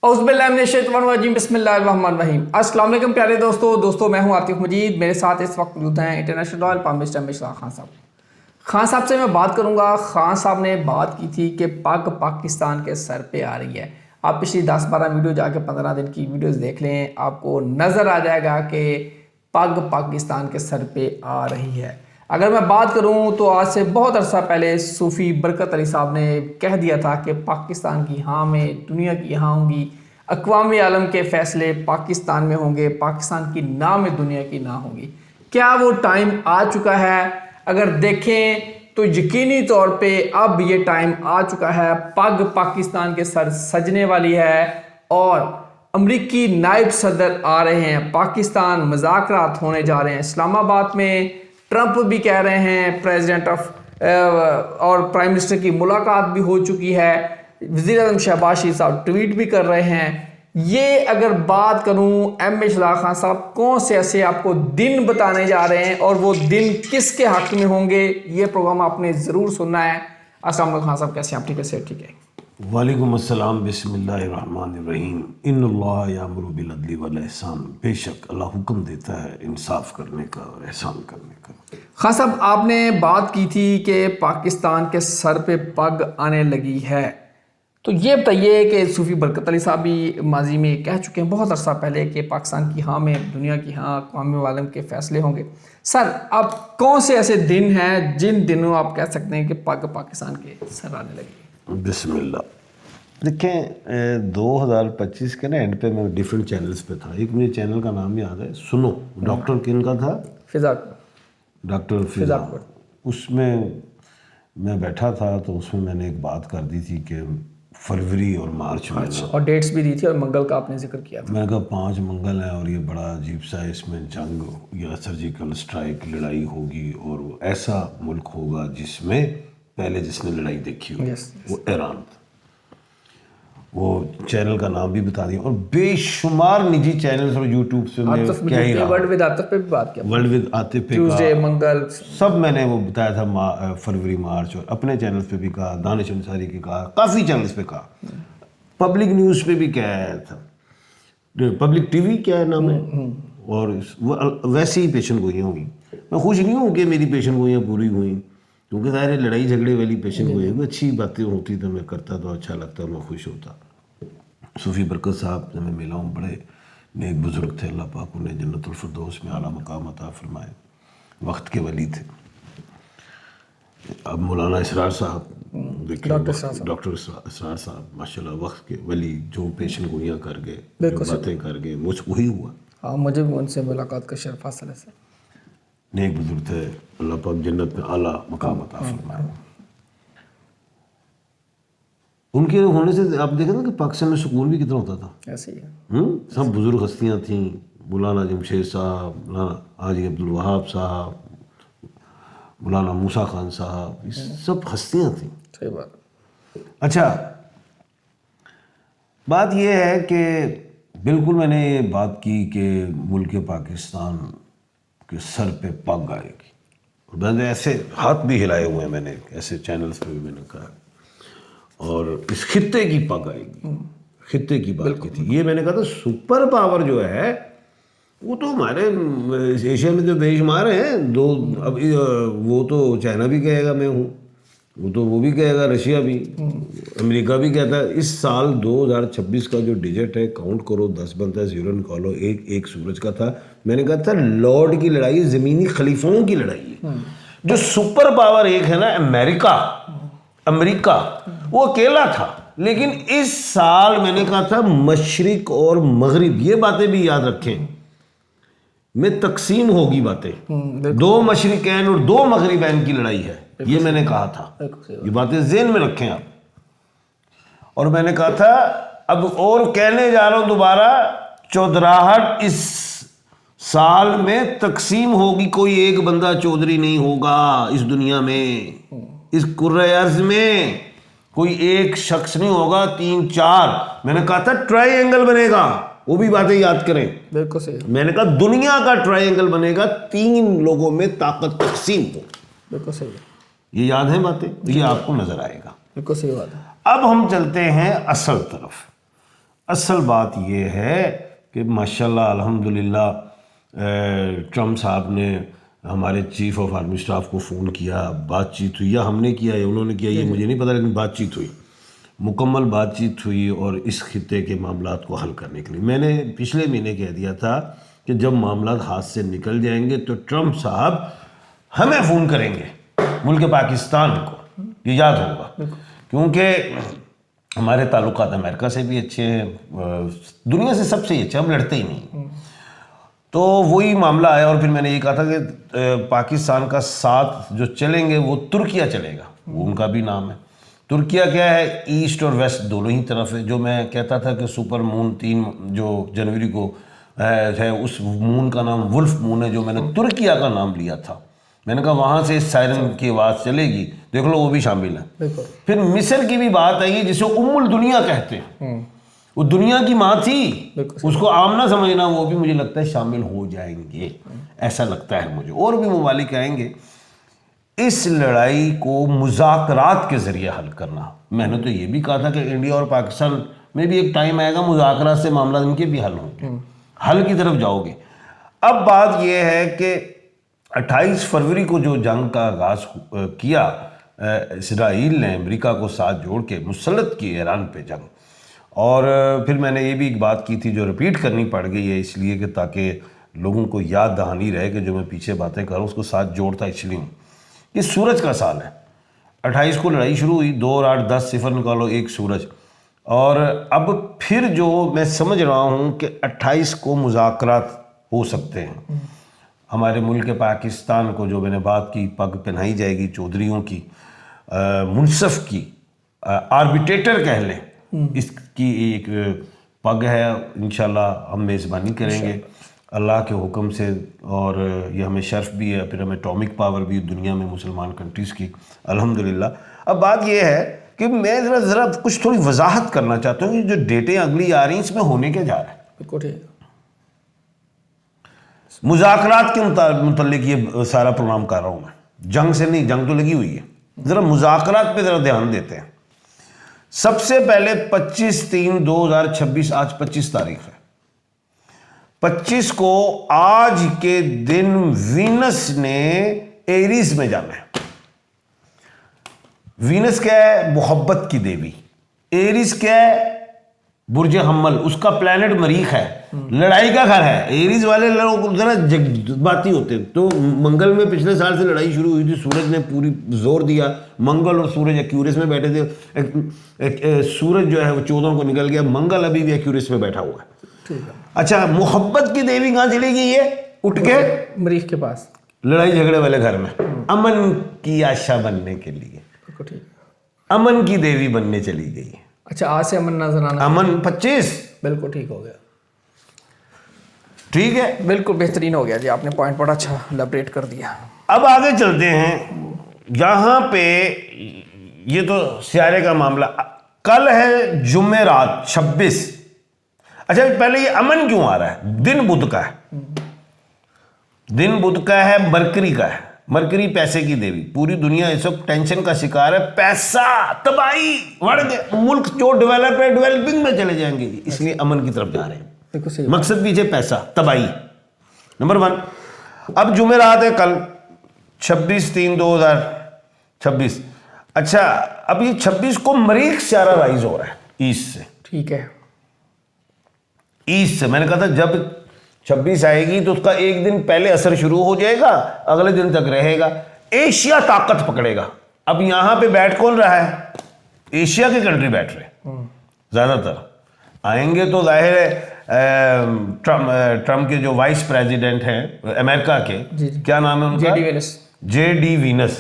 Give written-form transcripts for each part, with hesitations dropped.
اعوذ باللہ من الشیطان الرجیم بسم اللہ الرحمن الرحیم۔ السلام علیکم پیارے دوستوں میں ہوں عاطف مجید، میرے ساتھ اس وقت موجود ہیں international royal palm mister Khan صاحب۔ خان صاحب سے میں بات کروں گا۔ خان صاحب نے بات کی تھی کہ پگ پاکستان کے سر پہ آ رہی ہے۔ آپ پچھلی 10-12 ویڈیو جا کے 15 دن کی ویڈیوز دیکھ لیں، آپ کو نظر آ جائے گا کہ پگ پاکستان کے سر پہ آ رہی ہے۔ اگر میں بات کروں تو آج سے بہت عرصہ پہلے صوفی برکت علی صاحب نے کہہ دیا تھا کہ پاکستان کی ہاں میں دنیا کی یہاں ہوں گی، اقوام عالم کے فیصلے پاکستان میں ہوں گے، پاکستان کی نہ میں دنیا کی نہ ہوں گی۔ کیا وہ ٹائم آ چکا ہے؟ اگر دیکھیں تو یقینی طور پہ اب یہ ٹائم آ چکا ہے، پگ پاکستان کے سر سجنے والی ہے اور امریکی نائب صدر آ رہے ہیں، پاکستان مذاکرات ہونے جا رہے ہیں اسلام آباد میں۔ ٹرمپ بھی کہہ رہے ہیں پریزیڈنٹ اور پرائم منسٹر کی ملاقات بھی ہو چکی ہے، وزیر اعظم شہباز شریف صاحب ٹویٹ بھی کر رہے ہیں۔ یہ اگر بات کروں ایم اے شہزاد خان صاحب کون سے ایسے آپ کو دن بتانے جا رہے ہیں اور وہ دن کس کے حق میں ہوں گے، یہ پروگرام آپ نے ضرور سننا ہے۔ السلام علیکم خان صاحب، کیسے ہیں آپ؟ ٹھیک ہے، صحت ٹھیک ہے؟ وعلیکم السلام، بسم اللہ الرحمن الرحیم۔ ان اللہ یامر بالعدل والاحسان، بے شک اللہ حکم دیتا ہے انصاف کرنے کا اور احسان کرنے کا۔ خان صاحب، آپ نے بات کی تھی کہ پاکستان کے سر پہ پگ آنے لگی ہے، تو یہ بتائیے کہ صوفی برکت علی صاحب بھی ماضی میں کہہ چکے ہیں بہت عرصہ پہلے کہ پاکستان کی ہاں میں دنیا کی ہاں، اقوام عالم کے فیصلے ہوں گے۔ سر، اب کون سے ایسے دن ہیں جن دنوں آپ کہہ سکتے ہیں کہ پگ پاکستان کے سر آنے لگی؟ بسم اللہ۔ دیکھیں 2025 کے نا اینڈ پہ میں ڈیفرنٹ چینلز پہ تھا، ایک مجھے چینل کا نام یاد ہے سنو، ڈاکٹر کن کا تھا؟ فضا، ڈاکٹر فضا۔ اس میں میں بیٹھا تھا تو اس میں میں نے ایک بات کر دی تھی کہ فروری اور مارچ میں اور ڈیٹس بھی دی تھی اور منگل کا آپ نے ذکر کیا تھا۔ میں نے کہا 5 منگل ہیں اور یہ بڑا عجیب سا ہے، اس میں جنگ یا سرجیکل اسٹرائک لڑائی ہوگی اور وہ ایسا ملک ہوگا جس میں پہلے جس نے لڑائی دیکھی ہو وہ ایران تھا۔ وہ چینل کا نام بھی بتا دیا اور بے شمار نجی چینلز اور یوٹیوب سے ورلڈ ود عاطف پہ بھی بات کیا، ورلڈ ود عاطف پہ ٹیوزڈے منگل سب میں نے وہ بتایا تھا، فروری مارچ، اور اپنے چینلز پہ بھی کہا، دانش انصاری کی کہا، کافی چینلز پہ کہا، پبلک نیوز پہ بھی کیا آیا تھا، پبلک ٹی وی کیا ہے نام ہے، اور ویسے ہی پیشن گوئیاں ہوئی۔ میں خوش نہیں ہوں کہ میری پیشن گوئیاں پوری ہوئیں، کیونکہ ظاہر ہے لڑائی جھگڑے والی پیشن گوئیاں اچھی باتیں ہوتی تو میں کرتا تو اچھا لگتا اور میں خوش ہوتا۔ صوفی برکت صاحب سے میں ملا ہوں، بڑے نیک بزرگ تھے، اللہ پاک انہیں جنت الفردوس میں اعلیٰ مقام عطا فرمائے، وقت کے ولی تھے۔ اب مولانا اسرار صاحب دیکھیں، ڈاکٹر اسرار صاحب ماشاءاللہ وقت کے ولی، جو پیشن گوئیاں کر گئے، جو باتیں کر گئے، مجھ وہی ہوا۔ ہاں، مجھے بھی ان سے ملاقات کا شرف حاصل ہے۔ نیک بزرگ تھے، اللہ پاک جنت میں اعلیٰ مقام عطا فرمائے۔ ان کے ہونے سے آپ دیکھیں نا کہ پاکستان میں سکون بھی کتنا ہوتا تھا۔ ایسے ہی ہے، سب بزرگ ہستیاں تھیں، مولانا جمشید صاحب، مولانا حاجی عبدالوہاب صاحب، مولانا موسیٰ خان صاحب، سب ہستیاں تھیں۔ صحیح بات۔ اچھا، بات یہ ہے کہ بالکل میں نے یہ بات کی کہ ملک پاکستان کے سر پہ پگ آئے گی، اور میں نے ایسے ہاتھ بھی ہلائے ہوئے ہیں، میں نے ایسے چینلز پہ بھی میں نے کہا، اور اس خطے کی پگ آئے گی، خطے کی بات کی تھی۔ یہ میں نے کہا تھا سپر پاور جو ہے وہ تو ہمارے ایشیا میں تو بے شمار ہیں، اب وہ تو چائنا بھی کہے گا میں ہوں، وہ بھی کہے گا، رشیا بھی، امریکہ بھی کہتا ہے۔ اس سال 2026 کا جو ڈیجٹ ہے کاؤنٹ کرو، 10 بنتا ہے، 0 نکالو، ایک سورج کا تھا۔ میں نے کہا تھا لارڈ کی لڑائی زمینی خلیفوں کی لڑائی ہے۔ جو سپر پاور ایک ہے نا امریکہ، وہ اکیلا تھا، لیکن اس سال میں نے کہا تھا مشرق اور مغرب، یہ باتیں بھی یاد رکھیں، میں تقسیم ہوگی باتیں، 2 مشرقین اور 2 مغربین کی لڑائی ہے، یہ میں نے کہا تھا، یہ باتیں ذہن میں رکھیں آپ۔ اور میں نے کہا تھا اب اور کہنے جا رہا ہوں دوبارہ، چودراہٹ اس سال میں تقسیم ہوگی، کوئی ایک بندہ چودھری نہیں ہوگا اس دنیا میں، اس کرۂ ارض میں کوئی ایک شخص نہیں ہوگا، 3-4۔ میں نے کہا تھا ٹرائی اینگل بنے گا، وہ بھی باتیں یاد کریں۔ بالکل صحیح۔ میں نے کہا دنیا کا ٹرائی اینگل بنے گا، 3 لوگوں میں طاقت تقسیم ہو۔ بالکل صحیح ہے، یہ یاد ہے باتیں، یہ آپ کو نظر آئے گا۔ بالکل صحیح بات ہے۔ اب ہم چلتے ہیں اصل طرف۔ اصل بات یہ ہے کہ ماشاءاللہ الحمدللہ ٹرمپ صاحب نے ہمارے چیف آف آرمی اسٹاف کو فون کیا، بات چیت ہوئی، یا ہم نے کیا یا انہوں نے کیا یہ مجھے نہیں پتہ، لیکن بات چیت ہوئی، مکمل بات چیت ہوئی، اور اس خطے کے معاملات کو حل کرنے کے لیے میں نے پچھلے مہینے کہہ دیا تھا کہ جب معاملات ہاتھ سے نکل جائیں گے تو ٹرمپ صاحب ہمیں فون کریں گے، ملک پاکستان کو، یہ یاد ہوگا، کیونکہ ہمارے تعلقات امریکہ سے بھی اچھے ہیں، دنیا سے سب سے اچھے، ہم لڑتے ہی نہیں۔ تو وہی معاملہ آیا، اور پھر میں نے یہ کہا تھا کہ پاکستان کا ساتھ جو چلیں گے وہ ترکیہ چلے گا، وہ ان کا بھی نام ہے۔ ترکیہ کیا ہے؟ ایسٹ اور ویسٹ دونوں ہی طرف ہے۔ جو میں کہتا تھا کہ سپر مون 3 جو جنوری کو ہے، اس مون کا نام ولف مون ہے، جو میں نے ترکیہ کا نام لیا تھا، میں نے کہا وہاں سے سائرن کی آواز چلے گی، دیکھ لو وہ بھی شامل ہے۔ پھر مصر کی بھی بات آئی جسے ام الدنیا کہتے ہیں، وہ دنیا کی ماں تھی، اس کو عام نہ سمجھنا، وہ بھی مجھے لگتا ہے شامل ہو جائیں گے، ایسا لگتا ہے مجھے، اور بھی ممالک آئیں گے۔ اس لڑائی کو مذاکرات کے ذریعے حل کرنا، میں نے تو یہ بھی کہا تھا کہ انڈیا اور پاکستان میں بھی ایک ٹائم آئے گا مذاکرات سے معاملات ان کے بھی حل ہوں گے، حل کی طرف جاؤ گے۔ اب بات یہ ہے کہ 28 فروری کو جو جنگ کا آغاز کیا اسرائیل نے، امریکہ کو ساتھ جوڑ کے مسلط کی ایران پہ جنگ، اور پھر میں نے یہ بھی ایک بات کی تھی جو ریپیٹ کرنی پڑ گئی ہے، اس لیے کہ تاکہ لوگوں کو یاد دہانی رہے کہ جو میں پیچھے باتیں کر رہا ہوں اس کو ساتھ جوڑتا اس لیے ہوں۔ یہ سورج کا سال ہے، 28 کو لڑائی شروع ہوئی، 2 اور 8 10 صفر نکالو، 1 سورج، اور اب پھر جو میں سمجھ رہا ہوں کہ 28 کو مذاکرات ہو سکتے ہیں۔ ہمارے ملک پاکستان کو جو میں نے بات کی، پگ پہنائی جائے گی چودھریوں کی، منصف کی، آربیٹریٹر کہہ لیں، اس کی ایک پگ ہے، انشاءاللہ ہم میزبانی کریں گے اللہ کے حکم سے، اور یہ ہمیں شرف بھی ہے، پھر ہمیں اٹامک پاور بھی دنیا میں مسلمان کنٹریز کی الحمدللہ۔ اب بات یہ ہے کہ میں ذرا کچھ تھوڑی وضاحت کرنا چاہتا ہوں کہ جو ڈیٹیں اگلی آ رہی ہیں اس میں ہونے کے جا رہا ہے۔ بالکل ٹھیک، مذاکرات کے متعلق یہ سارا پروگرام کر رہا ہوں میں، جنگ سے نہیں، جنگ تو لگی ہوئی ہے، ذرا مذاکرات پہ ذرا دھیان دیتے ہیں۔ سب سے پہلے 25/3/2026، آج 25 تاریخ ہے، 25 کو آج کے دن وینس نے ایریز میں جانا ہے۔ وینس کیا ہے؟ محبت کی دیوی۔ ایریز کیا ہے؟ برج حمل، اس کا پلانٹ مریخ ہے، لڑائی کا گھر ہے۔ ایریز والے لوگ ذرا جذباتی ہوتے ہیں، تو منگل میں پچھلے سال سے لڑائی شروع ہوئی تھی، سورج نے پوری زور دیا، منگل اور سورج ایکیورس میں بیٹھے تھے، سورج جو ہے وہ 14 کو نکل گیا، منگل ابھی بھی ایکیورس میں بیٹھا ہوا ہے۔ اچھا، محبت کی دیوی کہاں چلی گئی ہے؟ اٹھ کے مریخ کے پاس، لڑائی جھگڑے والے گھر میں، امن کی آشا بننے کے لیے، ٹھیک، امن کی دیوی بننے چلی گئی ہے۔ اچھا، آج سے امن نظر آنا، امن 25، بالکل ٹھیک ہو گیا، ٹھیک ہے، بالکل بہترین ہو گیا جی، آپ نے پوائنٹ بڑا اچھا لیبریٹ کر دیا۔ اب آگے چلتے ہیں، یہاں پہ یہ تو سیارے کا معاملہ، کل ہے جمعرات 26۔ اچھا پہلے یہ امن کیوں آ رہا ہے؟ دن بدھ کا ہے، دن بدھ کا ہے، مرکری کا ہے، مرکری پیسے کی دیوی، پوری دنیا اس وقت ٹینشن کا شکار ہے، پیسہ تباہی بڑھ گئے، ملک جو ڈیولپ ہے ڈیولپنگ میں چلے جائیں گے، اس لیے امن کی طرف جا رہے ہیں، مقصد پیچھے پیسہ تباہی، نمبر 1۔ اب جمعرات ہے کل 26/3/2026۔ اچھا، اب یہ 26 کو مریخ سیارہ رائز ہو رہا ہے ایسٹ سے، ٹھیک ہے، ایسٹ سے، میں نے کہا تھا جب 26 آئے گی تو اس کا ایک دن پہلے اثر شروع ہو جائے گا، اگلے دن تک رہے گا، ایشیا طاقت پکڑے گا۔ اب یہاں پہ بیٹھ کون رہا ہے؟ ایشیا کے کنٹری بیٹھ رہے زیادہ تر، آئیں گے تو ظاہر ہے ٹرمپ کے جو وائس پریزیڈنٹ ہیں امریکہ کے، کیا نام ہے ان کا؟ جے ڈی وینس،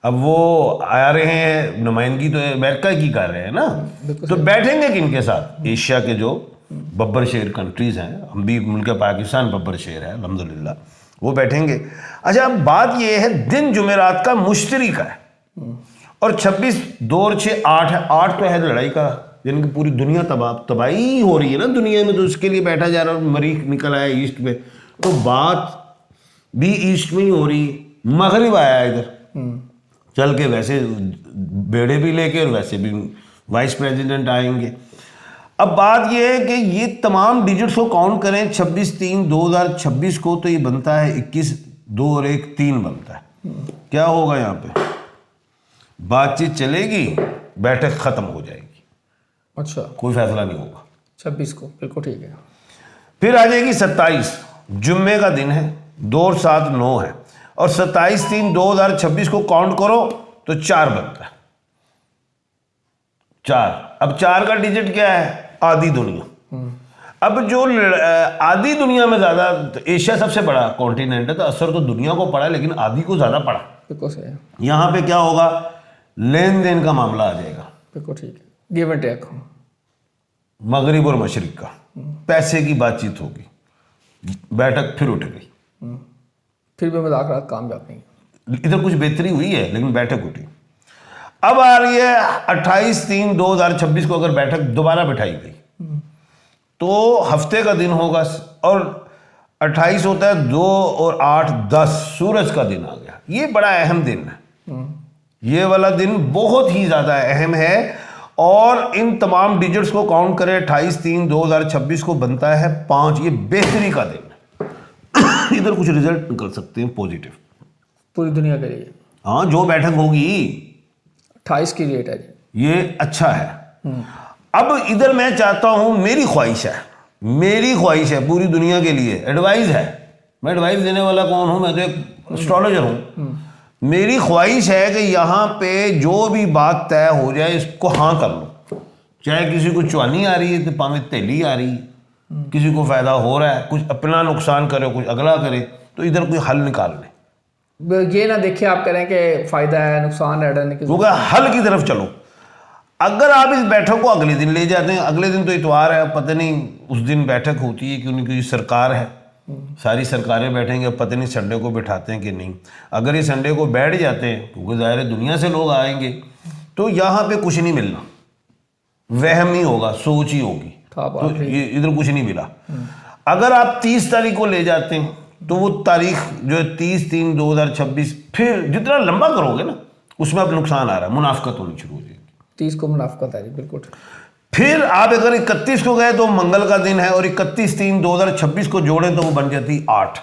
اب وہ آ رہے ہیں، نمائندگی تو امریکہ کی کر رہے ہیں نا، تو بیٹھیں گے کن کے ساتھ؟ ایشیا کے جو ببر شیر کنٹریز ہیں، ہم بھی ملک پاکستان ببر شیر ہے الحمدللہ، وہ بیٹھیں گے۔ اچھا، اب بات یہ ہے دن جمعرات کا مشتری کا ہے، اور 26 2 اور 6 8 ہے، 8 تو ہے لڑائی کا، یعنی کہ پوری دنیا تباہی ہو رہی ہے نا دنیا میں، تو اس کے لیے بیٹھا جا رہا ہے، مریخ نکل آیا ایسٹ میں، تو بات بھی ایسٹ میں ہی ہو رہی ہے۔ مغرب آیا ادھر چل کے، ویسے بیڑے بھی لے کے، اور ویسے بھی وائس پریزیڈنٹ آئیں گے۔ اب بات یہ ہے کہ یہ تمام ڈیجٹس کو کاؤنٹ کریں 26/3/2026 کو تو یہ بنتا ہے 21 2 اور 1 3 بنتا ہے. کیا ہوگا یہاں پہ؟ بات چیت چلے گی, بیٹھک ختم ہو جائے گی, اچھا کوئی فیصلہ نہیں ہوگا. 26 کو بالکل ٹھیک ہے. پھر آ جائے گی 27, جمعے کا دن ہے, 2 اور 7 9 ہے, اور 27/3/2026 کو کاؤنٹ کرو تو 4 بنتا ہے. 4. اب 4 کا ڈیجٹ کیا ہے؟ آدھی دنیا. اب جو آدھی دنیا میں زیادہ, ایشیا سب سے بڑا کانٹیننٹ ہے تو اثر تو دنیا کو پڑا لیکن آدھی کو زیادہ پڑا. بالکل صحیح. یہاں پہ کیا ہوگا؟ لین دین کا معاملہ آ جائے گا, بالکل ٹھیک ہے. گیو اینڈ ٹیک, مغرب اور مشرق کا, پیسے کی بات چیت ہوگی, بیٹھک پھر اٹھ گئی. پھر بھی مذاکرات کامیاب نہیں. ادھر کچھ بہتری ہوئی ہے لیکن بیٹھک اٹھی. اب آ رہی ہے 28/3/2026 کو اگر بیٹھک دوبارہ بٹھائی گئی تو ہفتے کا دن ہوگا, اور 28 ہوتا ہے 2 اور 8 10, سورج کا دن آ گیا. یہ بڑا اہم دن ہے, یہ والا دن بہت ہی زیادہ اہم ہے. اور ان تمام ڈیجٹس کو کاؤنٹ کریں 28/3/2026 کو بنتا ہے 5. یہ بہتری کا دن ہے. ادھر کچھ رزلٹ نکل سکتے ہیں پوزیٹیو پوری دنیا کے لیے. ہاں, جو بیٹھک ہوگی 28 کی ڈیٹ ہے جی, یہ اچھا ہے. اب ادھر میں چاہتا ہوں, میری خواہش ہے پوری دنیا کے لیے, ایڈوائز ہے, میں ایڈوائز دینے والا کون ہوں؟ میں تو ایک اسٹرالوجر ہوں. میری خواہش ہے کہ یہاں پہ جو بھی بات طے ہو جائے اس کو ہاں کر لو. چاہے کسی کو چوانی آ رہی ہے تو پاویں تیلی آ رہی ہے, کسی کو فائدہ ہو رہا ہے, کچھ اپنا نقصان کرے کچھ اگلا کرے, تو ادھر کوئی حل نکال لیں. یہ نہ دیکھیں آپ کہہ رہے ہیں کہ فائدہ ہے نقصان ہے ڈرنے کی, کیونکہ حل کی طرف چلو. اگر آپ اس بیٹھک کو اگلے دن لے جاتے ہیں, اگلے دن تو اتوار ہے, پتہ نہیں اس دن بیٹھک ہوتی ہے کہ ان کی سرکار ہے, ساری سرکاریں بیٹھیں گے, پتہ نہیں سنڈے کو بٹھاتے ہیں کہ نہیں. اگر یہ سنڈے کو بیٹھ جاتے ہیں کیونکہ ظاہر دنیا سے لوگ آئیں گے تو یہاں پہ کچھ نہیں ملنا, وہم ہی ہوگا, سوچ ہی ہوگی, تو یہ ادھر کچھ نہیں ملا. اگر آپ 30 تاریخ کو لے جاتے ہیں تو وہ تاریخ جو ہے 30/3/2026, پھر جتنا لمبا کرو گے نا اس میں اب نقصان آ رہا ہے, منافقت ہونی شروع ہو جائے گی. 30 کو منافقت ہے جی, بالکل. پھر آپ اگر 31 کو گئے تو منگل کا دن ہے, اور 31/3/2026 کو جوڑیں تو وہ بن جاتی 8.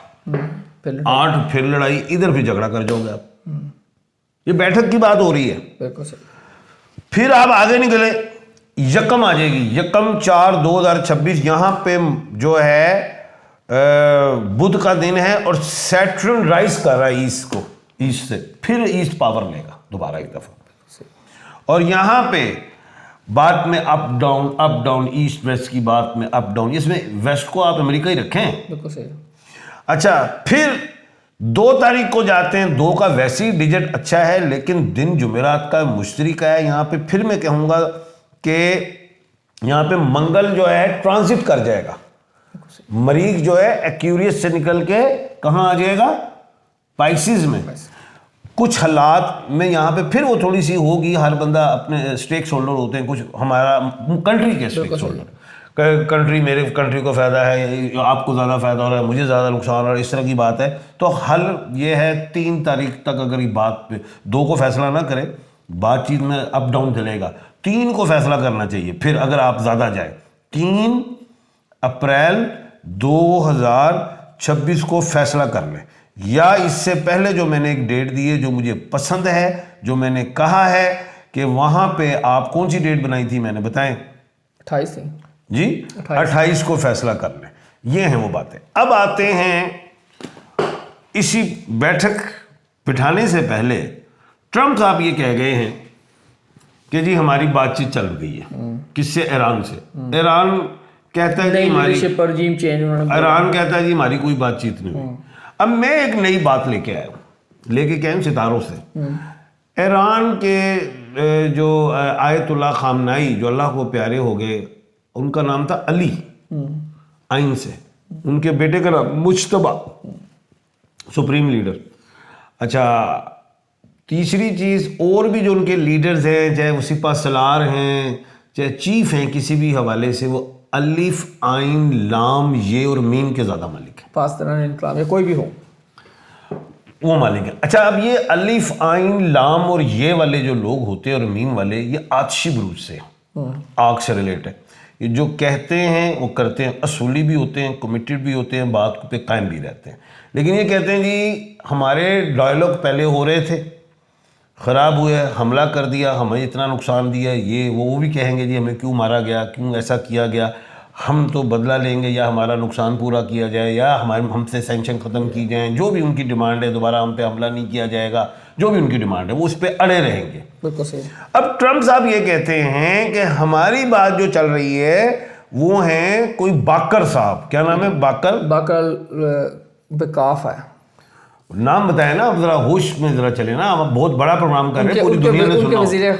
8 پھر لڑائی, ادھر پھر جھگڑا کر جاؤ گے آپ. یہ بیٹھک کی بات ہو رہی ہے. بالکل صحیح. پھر آپ آگے نکلے, یکم آ جائے گی, 1/4/2026. یہاں پہ جو ہے بدھ کا دن ہے اور سیٹرن رائز کر رہا ہے ایسٹ کو, ایسٹ سے, پھر ایسٹ پاور لے گا دوبارہ ایک دفعہ. اور یہاں پہ بات میں اپ ڈاؤن ایسٹ ویسٹ کی بات میں اپ ڈاؤن, اس میں ویسٹ کو آپ امریکہ ہی رکھیں. بالکل صحیح. اچھا, پھر 2 تاریخ کو جاتے ہیں, 2 کا ویسے ہی ڈیجٹ اچھا ہے لیکن دن جمعرات کا مشتری کا ہے. یہاں پہ پھر میں کہوں گا کہ یہاں پہ منگل جو ہے ٹرانزٹ کر جائے گا, مریخ جو ہے ایکیوریس سے نکل کے کہاں آ جائے گا؟ پائسز میں. کچھ حالات میں یہاں پہ پھر وہ تھوڑی سی ہوگی, ہر بندہ اپنے اسٹیکس ہولڈر ہوتے ہیں, کچھ ہمارا کنٹری کے اسٹیکس ہولڈر, کنٹری میرے کنٹری کو فائدہ ہے, آپ کو زیادہ فائدہ ہو رہا ہے, مجھے زیادہ نقصان ہو رہا ہے, اس طرح کی بات ہے. تو حل یہ ہے 3 تاریخ تک اگر یہ بات پہ 2 کو فیصلہ نہ کرے, بات چیت میں اپ ڈاؤن چلے گا, 3 کو فیصلہ کرنا چاہیے. پھر اگر آپ زیادہ جائیں 3 اپریل 2026 کو فیصلہ کر لیں, یا اس سے پہلے جو میں نے ایک ڈیٹ دی ہے جو مجھے پسند ہے, جو میں نے کہا ہے کہ وہاں پہ آپ کون سی ڈیٹ بنائی تھی میں نے, بتائیں؟ 28 جی 28 کو فیصلہ کر لیں. یہ ہیں وہ باتیں. اب آتے ہیں اسی بیٹھک بٹھانے سے پہلے ٹرمپ صاحب یہ کہہ گئے ہیں کہ جی ہماری بات چیت چل گئی ہے. کس سے؟ ایران سے. ایران کہتا ہے جی ہماری, ایران کہتا ہے جی ہماری کوئی بات چیت نہیں ہوئی. اب میں ایک نئی بات لے کے آیا ہوں, لے کے کیا ہوں ستاروں سے. ایران کے جو آیت اللہ خامنائی جو اللہ کو پیارے ہو گئے, ان کا نام تھا علی آئین سے, ان کے بیٹے کا نام مجتبیٰ, سپریم لیڈر. اچھا, تیسری چیز اور بھی جو ان کے لیڈرز ہیں, چاہے وہ سپہ سالار ہیں, چاہے چیف ہیں کسی بھی حوالے سے, وہ الف عین لام یہ اور میم کے زیادہ مالک ہیں. پاکستان انقلاب یا کوئی بھی ہو وہ مالک ہیں. اچھا, اب یہ الف عین لام اور یہ والے جو لوگ ہوتے ہیں اور میم والے, یہ آتشی بروج سے, آگ سے ریلیٹ ہے. یہ جو کہتے ہیں وہ کرتے ہیں, اصولی بھی ہوتے ہیں, کمیٹڈ بھی ہوتے ہیں, بات پہ قائم بھی رہتے ہیں. لیکن یہ کہتے ہیں جی ہمارے ڈائلاگ پہلے ہو رہے تھے, خراب ہوئے, حملہ کر دیا, ہمیں اتنا نقصان دیا, یہ وہ بھی کہیں گے جی ہمیں کیوں مارا گیا, کیوں ایسا کیا گیا, ہم تو بدلہ لیں گے, یا ہمارا نقصان پورا کیا جائے, یا ہم سے سینکشن ختم کی جائیں, جو بھی ان کی ڈیمانڈ ہے, دوبارہ ہم پہ حملہ نہیں کیا جائے گا, جو بھی ان کی ڈیمانڈ ہے وہ اس پہ اڑے رہیں گے. بالکل صحیح. اب ٹرمپ صاحب یہ کہتے ہیں کہ ہماری بات جو چل رہی ہے وہ ہیں کوئی باکر صاحب, کیا نام ہے, باکر بکاف ہے نام بتائیں نا, اب ذرا ہوش میں ذرا چلے نا, ہم بہت بڑا پروگرام کر رہے ہیں, پوری دنیا نے ان کے سنا. وزیر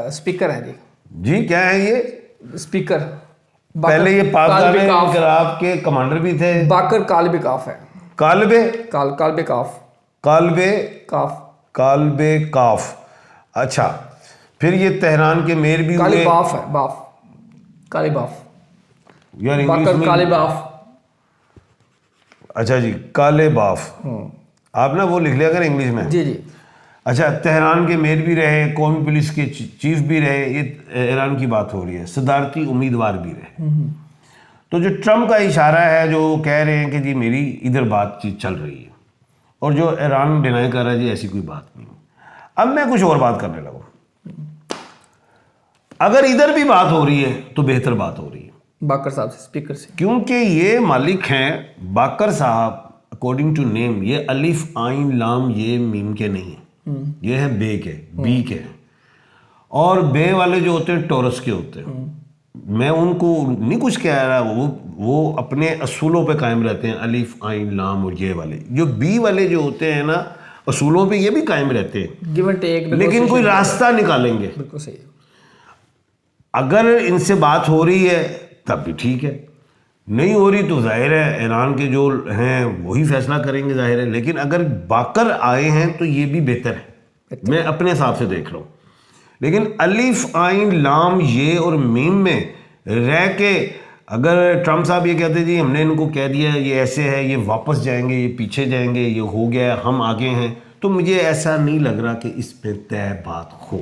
اسپیکر ہیں جی. جی کیا ہے یہ اسپیکر, پہلے یہ پاکستان انقلاب کے کمانڈر بھی تھے. باکر کالبکاف ہے. کالب کاف. اچھا, پھر یہ تہران کے میئر بھی ہوئے. کالباف ہے, کالباف یار باکر کالباف. اچھا جی, کالباف. آپ نا وہ لکھ لیا کر انگلش میں. جی جی. اچھا, تہران کے میئر بھی رہے, قومی پولیس کے چیف بھی رہے, یہ ایران کی بات ہو رہی ہے, صدارتی امیدوار بھی رہے. تو جو ٹرمپ کا اشارہ ہے, جو کہہ رہے ہیں کہ جی میری ادھر بات چیت چل رہی ہے, اور جو ایران ڈینائی کر رہا ہے جی ایسی کوئی بات نہیں. اب میں کچھ اور بات کرنے لگا. اگر ادھر بھی بات ہو رہی ہے تو بہتر بات ہو رہی ہے باکر صاحب سے, اسپیکر سے, کیونکہ یہ مالک ہیں باکر صاحب. اکارڈنگ ٹو نیم یہ الف عین لام یہ میم کے نہیں ہیں, یہ ہے بے کے, بی کے. اور بے والے جو ہوتے ہیں ٹورس کے ہوتے ہیں. میں ان کو نہیں کچھ کہہ رہا, وہ اپنے اصولوں پہ قائم رہتے ہیں, الف عین لام اور یہ والے. جو بی والے جو ہوتے ہیں نا, اصولوں پہ یہ بھی قائم رہتے ہیں, گیو اینڈ ٹیک, لیکن کوئی راستہ نکالیں گے. بالکل صحیح. اگر ان سے بات ہو رہی ہے تب بھی ٹھیک ہے, نہیں ہو رہی تو ظاہر ہے ایران کے جو ہیں وہی فیصلہ کریں گے, ظاہر ہے. لیکن اگر باکر آئے ہیں تو یہ بھی بہتر ہے, میں اپنے حساب سے دیکھ رہا ہوں. لیکن الف عین لام یہ اور میم میں رہ کے اگر ٹرمپ صاحب یہ کہتے جی ہم نے ان کو کہہ دیا یہ ایسے ہے, یہ واپس جائیں گے, یہ پیچھے جائیں گے, یہ ہو گیا, ہم آگے ہیں, تو مجھے ایسا نہیں لگ رہا کہ اس پہ طے بات ہو.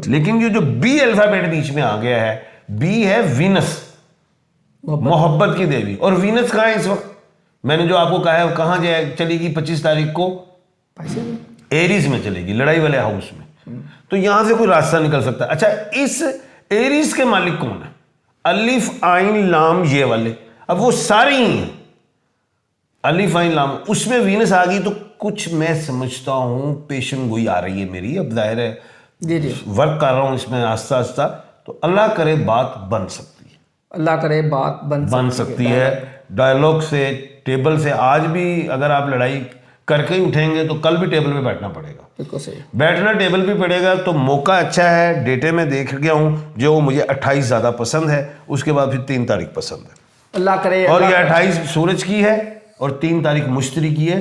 لیکن یہ جو بی الفابیٹ بیچ میں آ گیا ہے, بی ہے وینس, محبت کی دیوی. اور وینس کہاں ہے اس وقت؟ میں نے جو آپ کو کہا ہے کہاں جائے چلے گی 25 تاریخ کو, ایریز میں چلے گی, لڑائی والے ہاؤس میں. تو یہاں سے کوئی راستہ نکل سکتا ہے. اچھا, اس ایریز کے مالک کون ہے؟ الف عین لام یہ والے. اب وہ سارے ہی ہیں الف عین لام, اس میں وینس آ گئی تو کچھ میں سمجھتا ہوں پیشن گوئی آ رہی ہے میری. اب ظاہر ہے جی جی ورک کر رہا ہوں اس میں آہستہ آہستہ, تو اللہ کرے بات بن سکتی ہے, اللہ کرے بات بن سکتی ہے. ڈائلاگ سے, ٹیبل سے. آج بھی اگر آپ لڑائی کر کے ہی اٹھیں گے تو کل بھی ٹیبل پہ بیٹھنا پڑے گا. بالکل صحیح. بیٹھنا ٹیبل پہ پڑے گا. تو موقع اچھا ہے, ڈیٹے میں دیکھ گیا ہوں, جو مجھے 28 زیادہ پسند ہے, اس کے بعد پھر 3 تاریخ پسند ہے. اللہ کرے. اور یہ 28 سورج کی ہے اور 3 تاریخ مشتری کی ہے.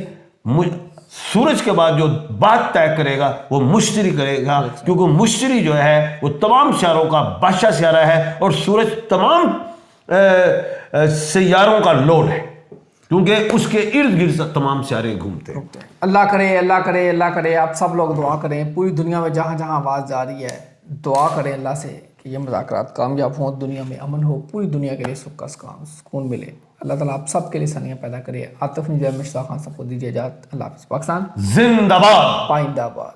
سورج کے بعد جو بات طے کرے گا وہ مشتری کرے گا, کیونکہ مشتری جو ہے وہ تمام سیاروں کا بادشاہ سیارہ ہے, اور سورج تمام سیاروں کا لوڈ ہے, کیونکہ اس کے ارد گرد تمام سیارے گھومتے ہیں. اللہ کرے, اللہ کرے, اللہ کرے. آپ سب لوگ دعا کریں, پوری دنیا میں جہاں جہاں آواز جا رہی ہے, دعا کریں اللہ سے کہ یہ مذاکرات کامیاب ہوں, دنیا میں امن ہو, پوری دنیا کے لیے سکھ کا سکون ملے. اللہ تعالیٰ آپ سب کے لیے سنیاں پیدا کرے. عاطف نجار مشتاق خان سب کو دیجیے اجازت. اللہ حافظ. پاکستان زندہ باد, پائندہ باد.